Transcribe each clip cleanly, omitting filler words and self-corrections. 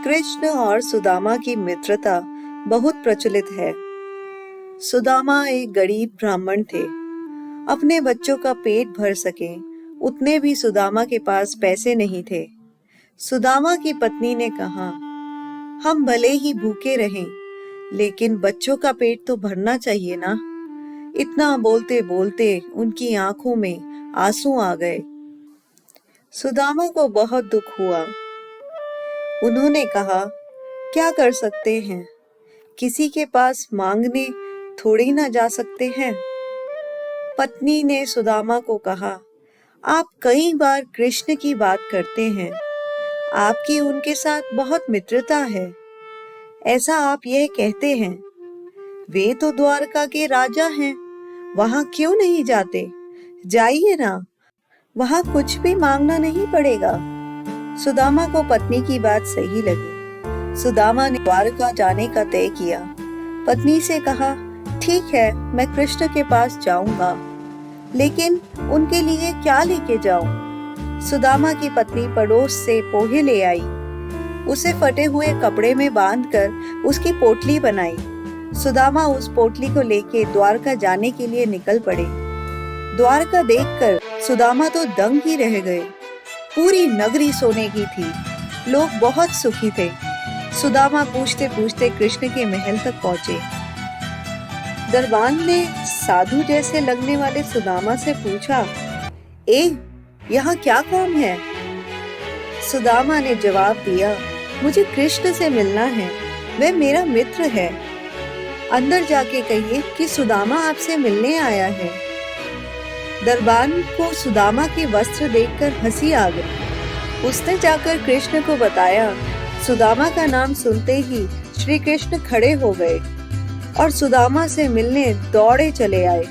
कृष्ण और सुदामा की मित्रता बहुत प्रचलित है। सुदामा एक गरीब ब्राह्मण थे। अपने बच्चों का पेट भर सके उतने भी सुदामा के पास पैसे नहीं थे। सुदामा की पत्नी ने कहा, हम भले ही भूखे रहें, लेकिन बच्चों का पेट तो भरना चाहिए ना। इतना बोलते बोलते उनकी आंखों में आंसू आ गए। सुदामा को बहुत दुख हुआ। उन्होंने कहा, क्या कर सकते हैं, किसी के पास मांगने थोड़ी ना जा सकते हैं। पत्नी ने सुदामा को कहा, आप कई बार कृष्ण की बात करते हैं, आपकी उनके साथ बहुत मित्रता है, ऐसा आप यह कहते हैं। वे तो द्वारका के राजा हैं, वहां क्यों नहीं जाते? जाइए ना, वहां कुछ भी मांगना नहीं पड़ेगा। सुदामा को पत्नी की बात सही लगी। सुदामा ने द्वारका जाने का तय किया। पत्नी से कहा, ठीक है, मैं कृष्ण के पास जाऊंगा, लेकिन उनके लिए क्या लेके जाऊं? सुदामा की पत्नी पड़ोस से पोहे ले आई। उसे फटे हुए कपड़े में बांधकर उसकी पोटली बनाई। सुदामा उस पोटली को लेके द्वारका जाने के लिए निकल पड़े। द्वारका देखकर सुदामा तो दंग ही रह गए। पूरी नगरी सोने की थी, लोग बहुत सुखी थे। सुदामा पूछते पूछते कृष्ण के महल तक पहुंचे। दरबान ने साधु जैसे लगने वाले सुदामा से पूछा, यहाँ क्या काम है? सुदामा ने जवाब दिया, मुझे कृष्ण से मिलना है, वह मेरा मित्र है। अंदर जाके कहिए कि सुदामा आपसे मिलने आया है। दरबान को सुदामा के वस्त्र देखकर हंसी आ गई। उसने जाकर कृष्ण को बताया। सुदामा का नाम सुनते ही श्री कृष्ण खड़े हो गए और सुदामा से मिलने दौड़े चले आए।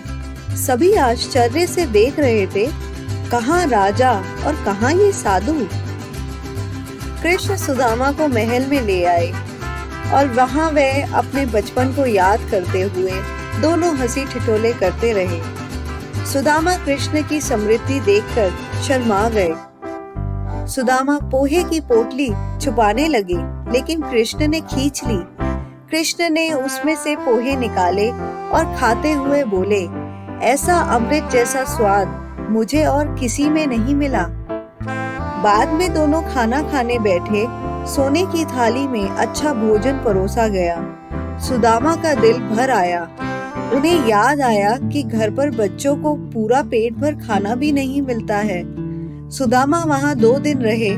सभी आश्चर्य से देख रहे थे, कहाँ राजा और कहाँ ये साधु। कृष्ण सुदामा को महल में ले आए और वहां वह अपने बचपन को याद करते हुए दोनों हंसी ठिठोले करते रहे। सुदामा कृष्ण की समृद्धि देखकर शर्मा गए। सुदामा पोहे की पोटली छुपाने लगे, लेकिन कृष्ण ने खींच ली। कृष्ण ने उसमें से पोहे निकाले और खाते हुए बोले, ऐसा अमृत जैसा स्वाद मुझे और किसी में नहीं मिला। बाद में दोनों खाना खाने बैठे। सोने की थाली में अच्छा भोजन परोसा गया। सुदामा का दिल भर आया। उन्हें याद आया कि घर पर बच्चों को पूरा पेट भर खाना भी नहीं मिलता है। सुदामा वहां 2 दिन रहे।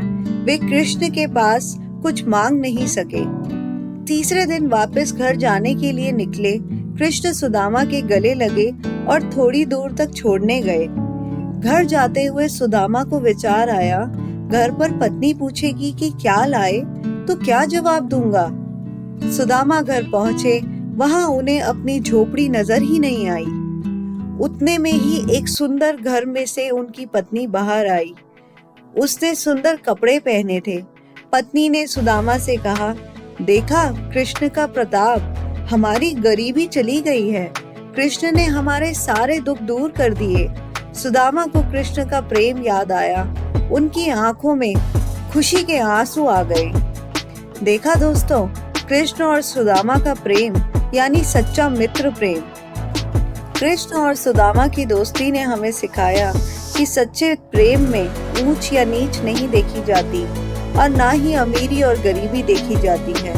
वे कृष्ण के पास कुछ मांग नहीं सके। तीसरे दिन वापस घर जाने के लिए निकले। कृष्ण सुदामा के गले लगे और थोड़ी दूर तक छोड़ने गए। घर जाते हुए सुदामा को विचार आया, घर पर पत्नी पूछेगी कि क्या लाए तो क्या जवाब दूंगा। सुदामा घर पहुंचे, वहां उन्हें अपनी झोपड़ी नजर ही नहीं आई। उतने में ही एक सुंदर घर में से उनकी पत्नी बाहर आई। उसने सुंदर कपड़े पहने थे। पत्नी ने सुदामा से कहा, देखा कृष्ण का प्रताप, हमारी गरीबी चली गई है। कृष्ण ने हमारे सारे दुख दूर कर दिए। सुदामा को कृष्ण का प्रेम याद आया। उनकी आंखों में खुशी के आंसू आ गए। देखा दोस्तों, कृष्ण और सुदामा का प्रेम यानी सच्चा मित्र प्रेम। कृष्ण और सुदामा की दोस्ती ने हमें सिखाया कि सच्चे प्रेम में ऊंच या नीच नहीं देखी जाती और ना ही अमीरी और गरीबी देखी जाती है।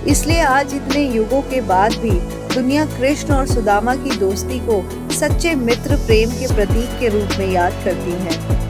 इसलिए आज इतने युगों के बाद भी दुनिया कृष्ण और सुदामा की दोस्ती को सच्चे मित्र प्रेम के प्रतीक के रूप में याद करती है।